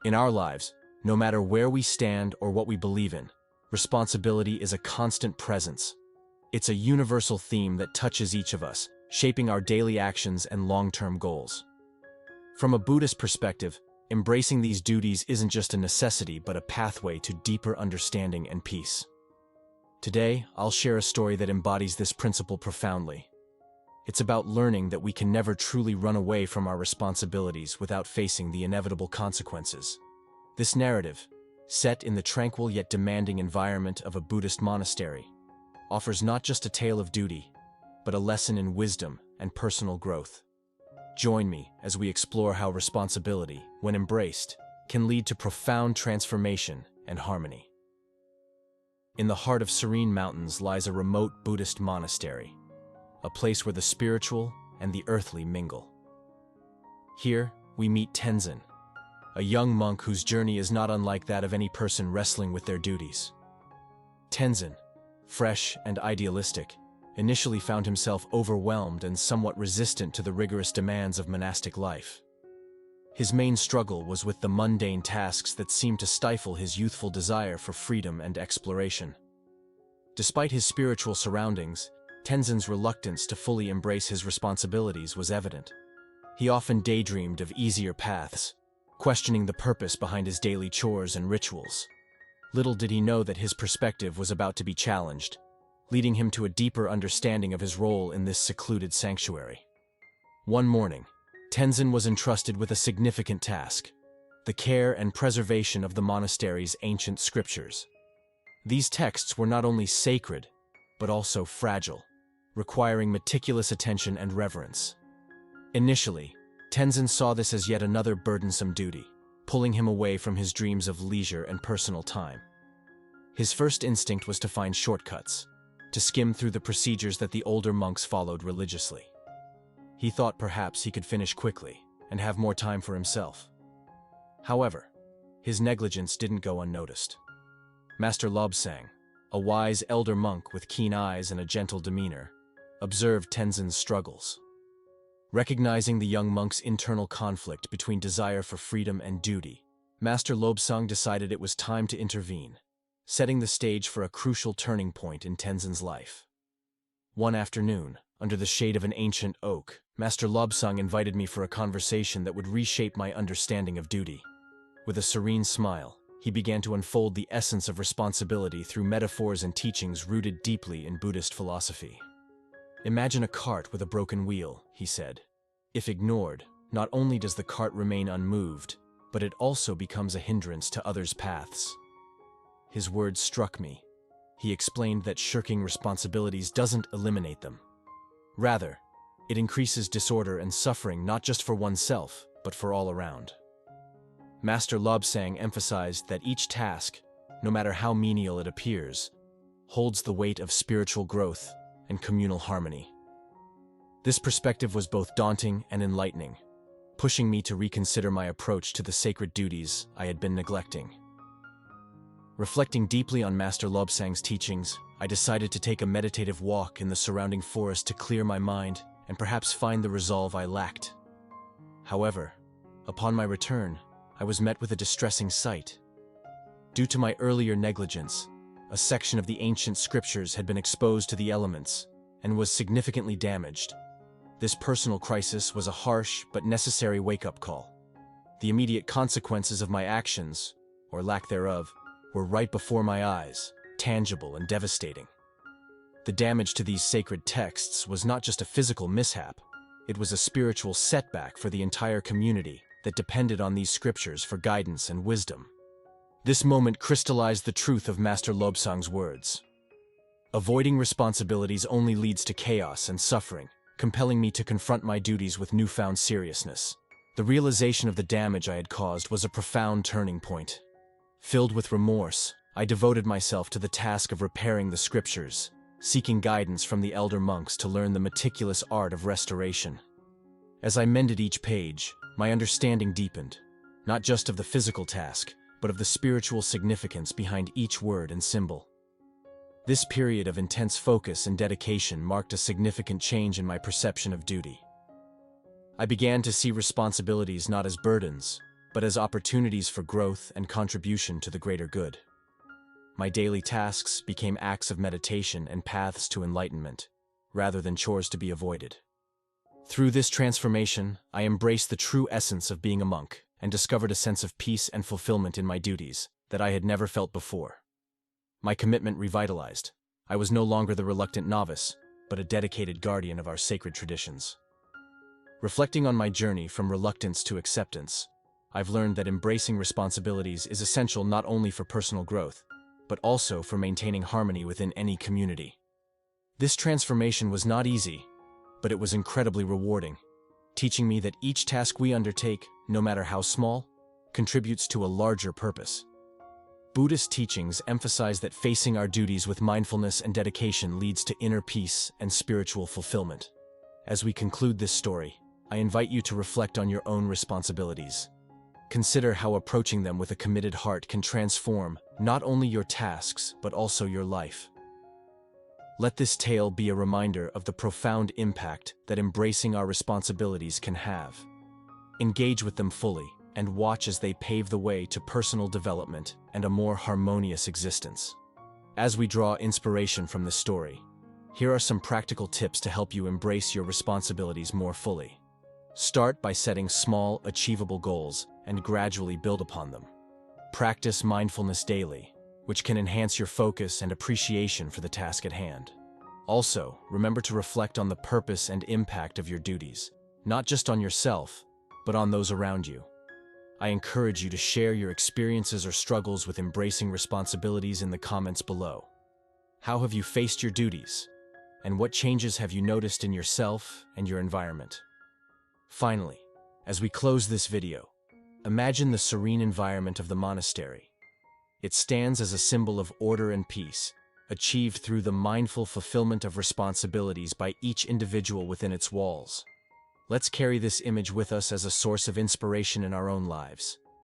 In our lives, no matter where we stand or what we believe in, responsibility is a constant presence. It's a universal theme that touches each of us, shaping our daily actions and long-term goals. From a Buddhist perspective, embracing these duties isn't just a necessity but a pathway to deeper understanding and peace. Today, I'll share a story that embodies this principle profoundly. It's about learning that we can never truly run away from our responsibilities without facing the inevitable consequences. This narrative, set in the tranquil yet demanding environment of a Buddhist monastery, offers not just a tale of duty, but a lesson in wisdom and personal growth. Join me as we explore how responsibility, when embraced, can lead to profound transformation and harmony. In the heart of serene mountains lies a remote Buddhist monastery, a place where the spiritual and the earthly mingle. Here, we meet Tenzin, a young monk whose journey is not unlike that of any person wrestling with their duties. Tenzin, fresh and idealistic, initially found himself overwhelmed and somewhat resistant to the rigorous demands of monastic life. His main struggle was with the mundane tasks that seemed to stifle his youthful desire for freedom and exploration. Despite his spiritual surroundings, Tenzin's reluctance to fully embrace his responsibilities was evident. He often daydreamed of easier paths, questioning the purpose behind his daily chores and rituals. Little did he know that his perspective was about to be challenged, leading him to a deeper understanding of his role in this secluded sanctuary. One morning, Tenzin was entrusted with a significant task: the care and preservation of the monastery's ancient scriptures. These texts were not only sacred, but also fragile, requiring meticulous attention and reverence. Initially, Tenzin saw this as yet another burdensome duty, pulling him away from his dreams of leisure and personal time. His first instinct was to find shortcuts, to skim through the procedures that the older monks followed religiously. He thought perhaps he could finish quickly and have more time for himself. However, his negligence didn't go unnoticed. Master 𝗪𝗶𝘀𝗱𝗀𝗀, a wise elder monk with keen eyes and a gentle demeanor, observed Tenzin's struggles. Recognizing the young monk's internal conflict between desire for freedom and duty, Master 𝗪𝗪𝗀𝗀𝗀 decided it was time to intervene, setting the stage for a crucial turning point in Tenzin's life. One afternoon, under the shade of an ancient oak, Master 𝗪𝗪𝗀𝗀𝗀 invited me for a conversation that would reshape my understanding of duty. With a serene smile, he began to unfold the essence of responsibility through metaphors and teachings rooted deeply in Buddhist philosophy. "Imagine a cart with a broken wheel," he said. "If ignored, not only does the cart remain unmoved, but it also becomes a hindrance to others' paths." His words struck me. He explained that shirking responsibilities doesn't eliminate them. Rather, it increases disorder and suffering not just for oneself, but for all around. Master 𝗪𝗪𝗀𝗀𝗀 emphasized that each task, no matter how menial it appears, holds the weight of spiritual growth and communal harmony. This perspective was both daunting and enlightening, pushing me to reconsider my approach to the sacred duties I had been neglecting. Reflecting deeply on Master 𝗪𝗪𝗀𝗀𝗀's teachings, I decided to take a meditative walk in the surrounding forest to clear my mind and perhaps find the resolve I lacked. However, upon my return, I was met with a distressing sight. Due to my earlier negligence, a section of the ancient scriptures had been exposed to the elements and was significantly damaged. This personal crisis was a harsh but necessary wake-up call. The immediate consequences of my actions, or lack thereof, were right before my eyes, tangible and devastating. The damage to these sacred texts was not just a physical mishap, it was a spiritual setback for the entire community that depended on these scriptures for guidance and wisdom. This moment crystallized the truth of Master 𝗪𝗪𝗀𝗀𝗀's words. Avoiding responsibilities only leads to chaos and suffering, compelling me to confront my duties with newfound seriousness. The realization of the damage I had caused was a profound turning point. Filled with remorse, I devoted myself to the task of repairing the scriptures, seeking guidance from the elder monks to learn the meticulous art of restoration. As I mended each page, my understanding deepened, not just of the physical task, but of the spiritual significance behind each word and symbol. This period of intense focus and dedication marked a significant change in my perception of duty. I began to see responsibilities not as burdens, but as opportunities for growth and contribution to the greater good. My daily tasks became acts of meditation and paths to enlightenment, rather than chores to be avoided. Through this transformation, I embraced the true essence of being a monk and discovered a sense of peace and fulfillment in my duties that I had never felt before. My commitment revitalized. I was no longer the reluctant novice, but a dedicated guardian of our sacred traditions. Reflecting on my journey from reluctance to acceptance, I've learned that embracing responsibilities is essential not only for personal growth, but also for maintaining harmony within any community. This transformation was not easy, but it was incredibly rewarding, teaching me that each task we undertake, no matter how small, contributes to a larger purpose. Buddhist teachings emphasize that facing our duties with mindfulness and dedication leads to inner peace and spiritual fulfillment. As we conclude this story, I invite you to reflect on your own responsibilities. Consider how approaching them with a committed heart can transform not only your tasks, but also your life. Let this tale be a reminder of the profound impact that embracing our responsibilities can have. Engage with them fully and watch as they pave the way to personal development and a more harmonious existence. As we draw inspiration from this story, here are some practical tips to help you embrace your responsibilities more fully. Start by setting small, achievable goals and gradually build upon them. Practice mindfulness daily, which can enhance your focus and appreciation for the task at hand. Also, remember to reflect on the purpose and impact of your duties, not just on yourself, but on those around you. I encourage you to share your experiences or struggles with embracing responsibilities in the comments below. How have you faced your duties? And what changes have you noticed in yourself and your environment? Finally, as we close this video, imagine the serene environment of the monastery. It stands as a symbol of order and peace, achieved through the mindful fulfillment of responsibilities by each individual within its walls. Let's carry this image with us as a source of inspiration in our own lives.